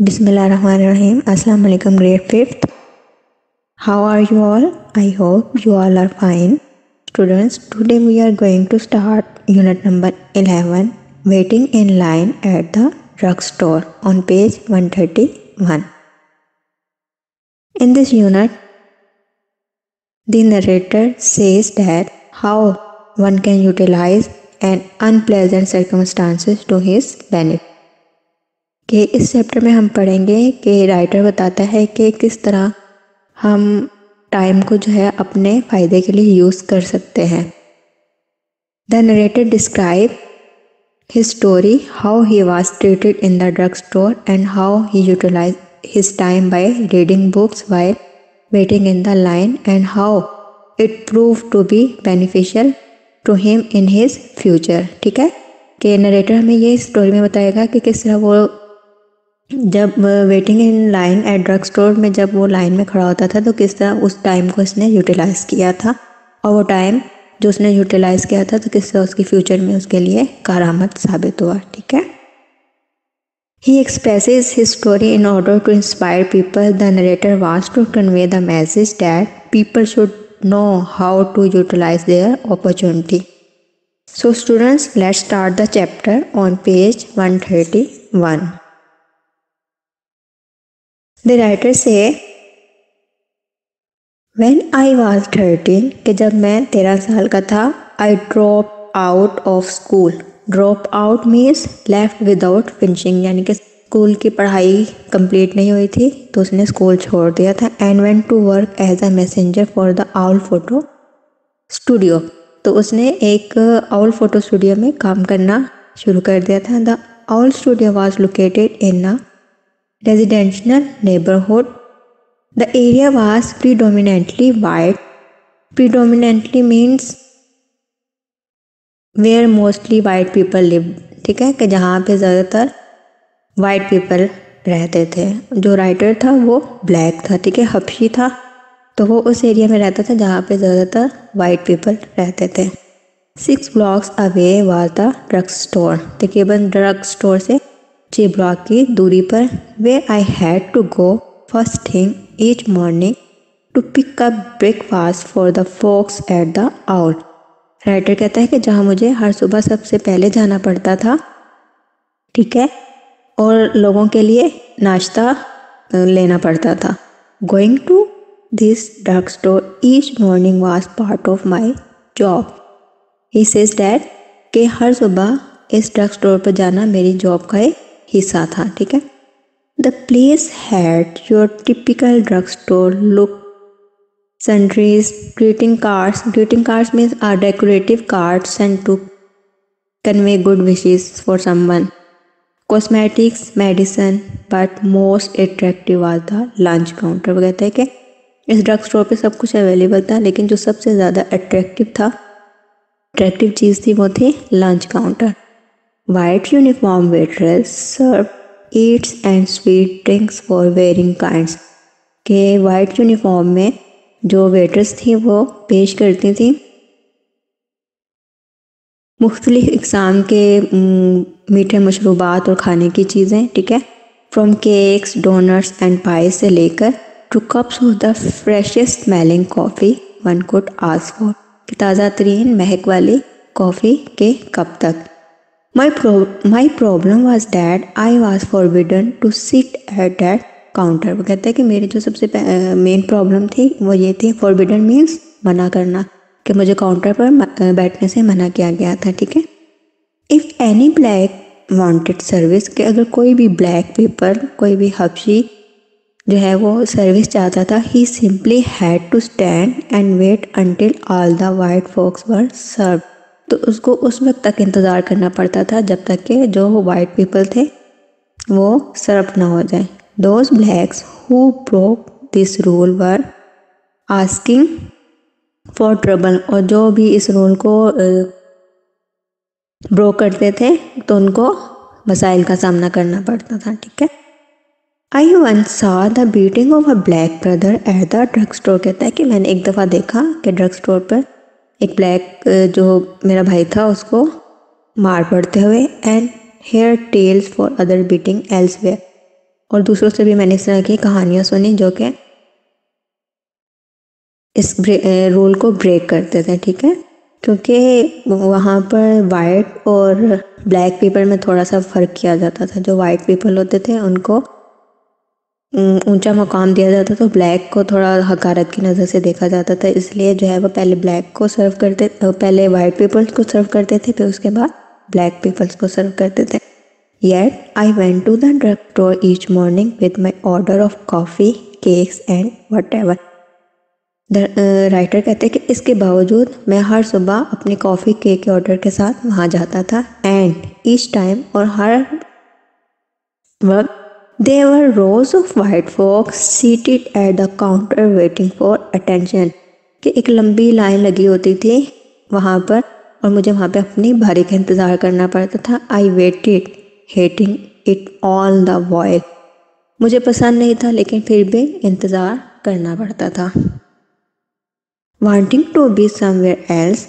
Bismillahirrahmanirrahim. Assalamu alaikum, grade 5th. How are you all? I hope you all are fine. Students, today we are going to start unit number 11, waiting in line at the drugstore, on page 131. In this unit, the narrator says that how one can utilize an unpleasant circumstances to his benefit. कि इस chapter में हम पढ़ेंगे कि writer बताता है कि किस तरह हम टाइम को जो है अपने फ़ायदे के लिए यूज़ कर सकते हैं। The narrator describe his story how he was treated in the drug store and how he utilise his time by reading books while waiting in the line and how it prove to be beneficial to him in his future. ठीक है, कि narrator हमें ये story में बताएगा कि किस तरह वो जब waiting in line at drug store में जब वो लाइन में खड़ा होता था तो किस तरह उस टाइम को इसने यूटिलाइज़ किया था, और वो टाइम जो उसने यूटिलाइज़ किया था तो किस तरह उसकी फ्यूचर में उसके लिए कारआमद साबित हुआ। ठीक है, he expresses his story in order to inspire people. The narrator wants to convey the message that people should know how to utilize their opportunity. So students, let's start the chapter on page 131. The writer say, when I was 13, कि जब मैं 13 साल का था, I dropped out of school. Drop out means left without finishing, यानी कि school की पढ़ाई कंप्लीट नहीं हुई थी तो उसने स्कूल छोड़ दिया था। And went to work as a messenger for the Owl Photo Studio. तो उसने एक Owl Photo Studio में काम करना शुरू कर दिया था। The Owl Studio was located in a residential neighborhood. The area was predominantly white. Predominantly means where mostly white people live. ठीक है, कि जहाँ पे ज़्यादातर white people रहते थे। जो राइटर था वो ब्लैक था, ठीक है, हबशी था, तो वो उस एरिया में रहता था जहाँ पे ज़्यादातर white people रहते थे। 6 blocks away was the drug store. तकरीबन ड्रग स्टोर से 6 ब्लॉक की दूरी पर where I had to go first thing each morning to pick up breakfast for the folks at the Owl. Writer कहता है कि जहाँ मुझे हर सुबह सबसे पहले जाना पड़ता था, ठीक है, और लोगों के लिए नाश्ता लेना पड़ता था। Going to this drug store each morning was part of my job. He says that कि हर सुबह इस ड्रग स्टोर पर जाना मेरी जॉब का एक हिस्सा था। ठीक है, the place had your typical drug store look, sundries, greeting cards. Greeting cards means are decorative cards sent to convey good wishes for someone. Cosmetics, medicine, but most attractive was the lunch counter. वो कहते हैं कि इस drug store पे सब कुछ available था, लेकिन जो सबसे ज़्यादा अट्रैक्टिव चीज़ थी वो थी lunch counter. White uniform waitress served eats and sweet drinks for varying kinds. के वाइट यूनिफॉर्म में जो वेटर्स थी वो पेश करती थी मुख्तलिफ इक़साम के मीठे मशरूबात और खाने की चीज़ें। ठीक है, from cakes, donuts and pie से लेकर to cups of the freshest smelling coffee one could ask for, कि ताज़ा तरीन महक वाली कॉफ़ी के कप तक। My problem was that I was forbidden to sit at that counter. वो कहता है कि मेरी जो सबसे मेन प्रॉब्लम थी वो ये थी, forbidden means मना करना, कि मुझे काउंटर पर बैठने से मना किया गया था। ठीक है, If any black wanted service, कि अगर कोई भी ब्लैक पीपल, कोई भी हबशी जो है वो सर्विस चाहता था, he simply had to stand and wait until all the white folks were served. तो उसको उस वक्त तक इंतज़ार करना पड़ता था जब तक कि जो वाइट पीपल थे वो सर्व ना हो जाए। Those blacks who broke this rule were asking for trouble, और जो भी इस रूल को ब्रोक करते थे तो उनको मसाइल का सामना करना पड़ता था। ठीक है, I one saw the beating of a black brother at the drug store. कहता है कि मैंने एक दफ़ा देखा कि ड्रग स्टोर पर एक ब्लैक जो मेरा भाई था उसको मार पड़ते हुए। And hair tails for other beating elsewhere, और दूसरों से भी मैंने इस तरह की कहानियाँ सुनी जो कि इस रूल को ब्रेक करते थे, ठीक है। क्योंकि वहाँ पर वाइट और ब्लैक पीपल में थोड़ा सा फ़र्क किया जाता था। जो वाइट पीपल होते थे उनको ऊंचा मकाम दिया जाता, तो ब्लैक को थोड़ा हकारत की नज़र से देखा जाता था। इसलिए जो है वो पहले ब्लैक को सर्व करते, पहले वाइट पीपल्स को सर्व करते थे, फिर उसके बाद ब्लैक पीपल्स को सर्व करते थे। Yet I went to the drug store each morning with my order of coffee, cakes and whatever. Writer कहते हैं कि इसके बावजूद मैं हर सुबह अपनी कॉफ़ी केक के ऑर्डर के साथ वहाँ जाता था। एंड ईच टाइम, और हर वक्त, there were rows of white folks seated at the counter waiting for attention, कि एक लंबी लाइन लगी होती थी वहाँ पर और मुझे वहाँ पे अपनी बारी का इंतज़ार करना पड़ता था। I waited, hating it all the while। मुझे पसंद नहीं था लेकिन फिर भी इंतज़ार करना पड़ता था। Wanting to be somewhere else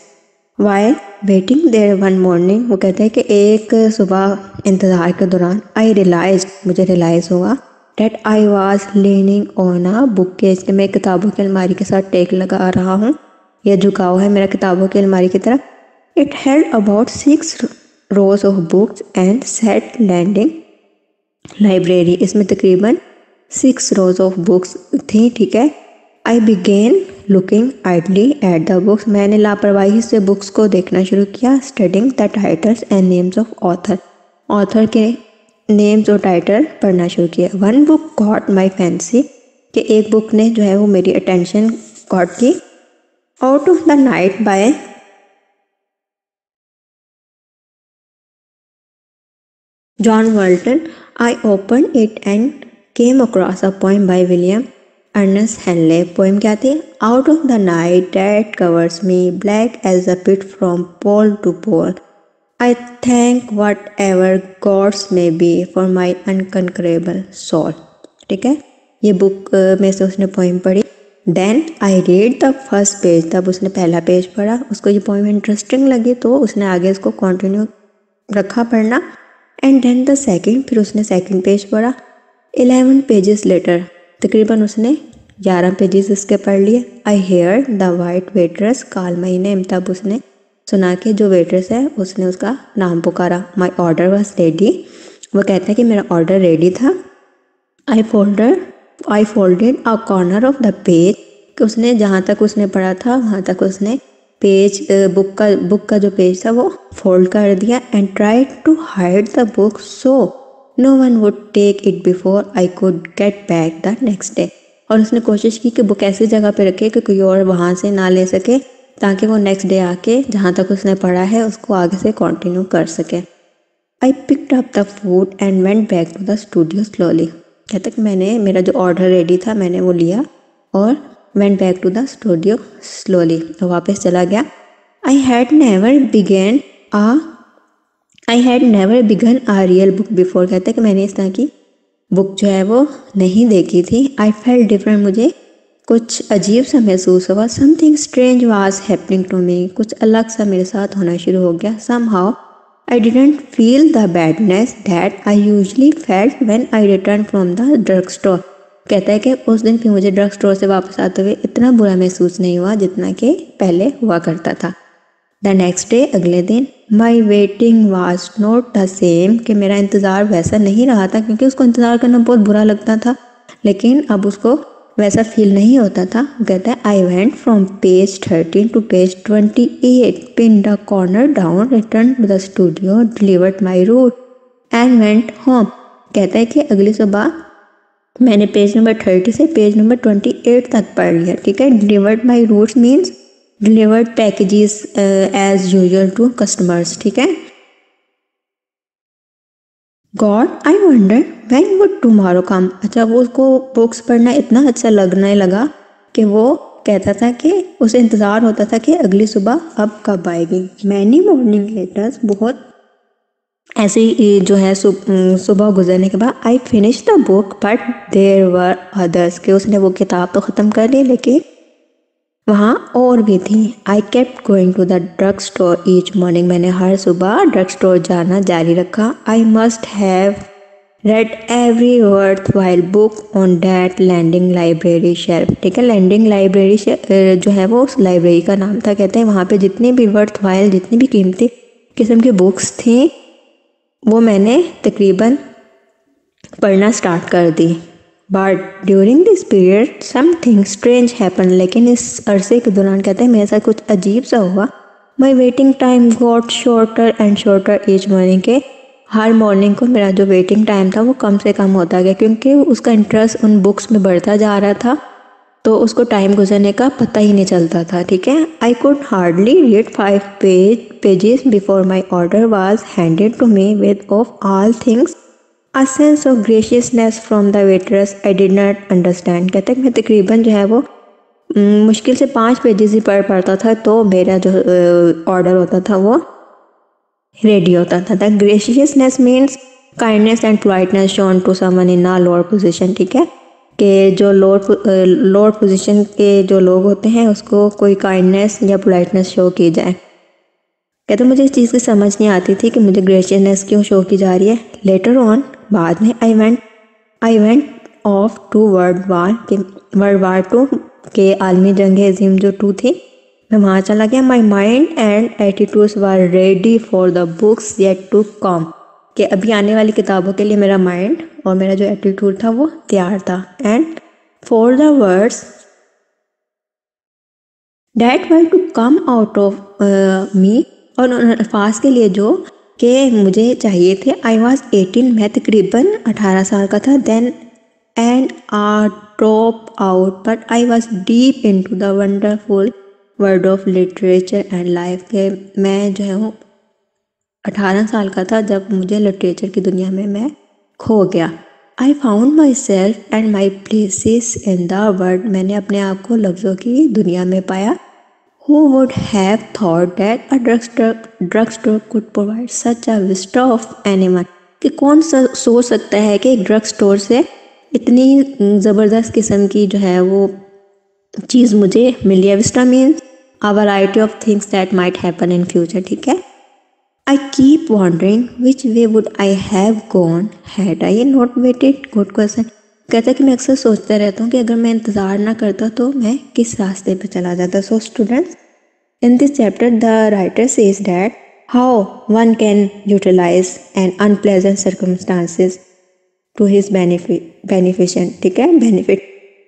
while waiting there one morning, वो कहते हैं कि एक सुबह इंतज़ार के दौरान मुझे रियलाइज़ हुआ that I was leaning on a bookcase, कि मैं किताबों की अलमारी के साथ टेक लगा रहा हूँ या झुकाव है मेरा किताबों की अलमारी की तरफ। It held about 6 rows of books and said landing library, इसमें तकरीबन 6 rows of books थी, ठीक है। I began looking idly at the books, मैंने लापरवाही से बुक्स को देखना शुरू किया। Studying the titles and names of author के नेम्स और टाइटल पढ़ना शुरू किया। One book caught my fancy, कि एक बुक ने जो है वो मेरी अटेंशन कॉट की। Out of the Night by John Walton, I opened it and came across a poem by William Ernest Henley। Poem क्या थी? Out of the night that covers me, black as a pit from pole to pole, I thank whatever gods may be for my unconquerable soul। ठीक है, ये book में से उसने poem पढ़ी। Then I read the first page, तब उसने पहला पेज पढ़ा, उसको ये पोएम इंटरेस्टिंग लगी तो उसने आगे इसको कंटिन्यू रखा पढ़ना। एंड देन द सेकेंड, फिर उसने सेकेंड पेज पढ़ा। 11 pages later, तकरीबन उसने 11 पेजेस इसके पढ़ लिए। I hear the white waiters call my name, तब उसने सुना कि जो वेटर्स है उसने उसका नाम पुकारा। माई ऑर्डर वॉज रेडी, वो कहता है कि मेरा ऑर्डर रेडी था। I folded a corner of the page, कि उसने जहाँ तक उसने पढ़ा था वहाँ तक उसने पेज बुक का जो पेज था वो फोल्ड कर दिया। And tried to hide the book so no one would take it before I could get back the next day, और उसने कोशिश की कि बुक ऐसी जगह पे रखे कि कोई और वहाँ से ना ले सके, ताकि वो नेक्स्ट डे आके जहाँ तक उसने पढ़ा है उसको आगे से कंटिन्यू कर सके। I picked up the food and went back to the studio slowly, कहते कि मैंने मेरा जो ऑर्डर रेडी था मैंने वो लिया और went back to the studio slowly, तो वापस चला गया। I had never begun a real book before, कहते कि मैंने इस तरह की बुक जो है वो नहीं देखी थी। आई फेल्ट डिफरेंट, मुझे कुछ अजीब सा महसूस हुआ। Something strange was happening to me, कुछ अलग सा मेरे साथ होना शुरू हो गया। Somehow I didn't feel the badness that I usually felt when I return from the drug store, कहता है कि उस दिन फिर मुझे ड्रग स्टोर से वापस आते हुए इतना बुरा महसूस नहीं हुआ जितना कि पहले हुआ करता था। द नेक्स्ट डे, अगले दिन, my waiting was not the same, कि मेरा इंतज़ार वैसा नहीं रहा था, क्योंकि उसको इंतज़ार करना बहुत बुरा लगता था लेकिन अब उसको वैसा फील नहीं होता था। कहता है I went from page 13 to page 28, pin the corner down, return to the studio, delivered my route and went home. कहता है कि अगली सुबह मैंने पेज नंबर 30 से पेज नंबर 28 तक पढ़ लिया, ठीक है। Delivered my routes means delivered packages as usual to customers, ठीक है। God I wonder when would tomorrow come, अच्छा वो उसको बुक्स पढ़ना इतना अच्छा लगने लगा कि वो कहता था कि उसे इंतज़ार होता था कि अगली सुबह अब कब आएगी। मैनी मॉर्निंग लेटर्स, बहुत ऐसे जो है सुबह गुजरने के बाद, I finish the book but there were others, कि उसने वो किताब तो ख़त्म कर ली लेकिन वहाँ और भी थी। I kept going to the drug store each morning, मैंने हर सुबह ड्रग स्टोर जाना जारी रखा। I must have read every worthwhile book on that landing library shelf. ठीक है, लैंडिंग लाइब्रेरी जो है वो उस लाइब्रेरी का नाम था। कहते हैं वहाँ पे जितनी भी वर्थवाइल, जितनी भी कीमती किस्म की बुक्स थी वो मैंने तकरीबन पढ़ना स्टार्ट कर दी। But during this period something strange happen. लेकिन इस अरसे के दौरान कहते हैं मेरे साथ कुछ अजीब सा हुआ। My waiting time got shorter and shorter each morning. के हर मॉर्निंग को मेरा जो वेटिंग टाइम था वो कम से कम होता गया, क्योंकि उसका इंटरेस्ट उन बुक्स में बढ़ता जा रहा था, तो उसको टाइम गुजरने का पता ही नहीं चलता था। ठीक है, I could hardly read 5 pages before my order was handed to me with of all things a sense of graciousness from the waiters I did not understand. कहते हैं मैं तकरीबन जो है वो मुश्किल से 5 पेजेस ही पढ़ पाता था, तो मेरा जो ऑर्डर होता था वो रेडी होता था। The graciousness means kindness and politeness shown to someone in a lower position. ठीक है, कि जो लोअर पोजीशन के जो लोग होते हैं उसको कोई काइंडनेस या पोलाइटनेस शो की जाए। कहते मुझे इस चीज़ की समझ नहीं आती थी कि मुझे ग्रेशियसनेस क्यों शो की जा रही है। लेटर ऑन, बाद में, I went off to world war 2 के आलमी जंग अज़ीम जो 2 थी, मैं वहाँ चला गया। My mind and attitudes were ready for the books yet to come. कि अभी आने वाली किताबों के लिए मेरा माइंड और मेरा जो एटीट्यूड था वो तैयार था। And for the words that were to come out of me, और उन अल्फाज के लिए जो कि मुझे चाहिए थे। आई वॉज 18, मैं तकरीबन 18 साल का था। Then and a drop out but I was deep in to the wonderful word of literature and life. के मैं जो है 18 साल का था जब मुझे लिटरेचर की दुनिया में मैं खो गया। I found my self and my places in the world. मैंने अपने आप को लफ्ज़ों की दुनिया में पाया। Who would have thought that a drugstore could provide such a vista of anyone? कि कौन सोच सकता है कि एक ड्रग स्टोर से इतनी ज़बरदस्त किस्म की जो है वो चीज़ मुझे मिली है। Vista means a variety of things that might happen in future. ठीक है, I keep wondering which way would I have gone had I not waited. Good question. कहता है कि मैं अक्सर सोचता रहता हूँ कि अगर मैं इंतज़ार ना करता तो मैं किस रास्ते पे चला जाता। So students, in this chapter the writer says that how one can utilise an unpleasant circumstances to his beneficent. ठीक है, benefit.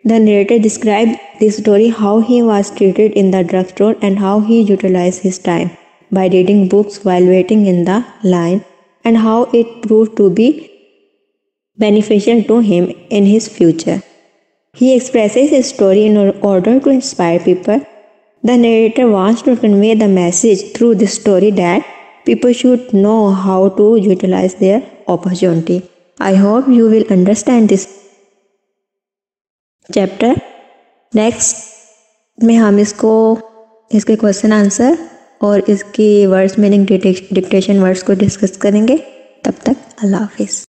The narrator describe this story how he was treated in the drug store and how he utilise his time by reading books while waiting in the line, and how it proved to be beneficial to him in his future. He expresses his story in order to inspire people. The narrator wants to convey the message through this story that people should know how to utilize their opportunity. I hope you will understand this chapter. Next में हम इसके question answer और इसकी words meaning dictation words को discuss करेंगे। तब तक अल्लाह हाफिज़।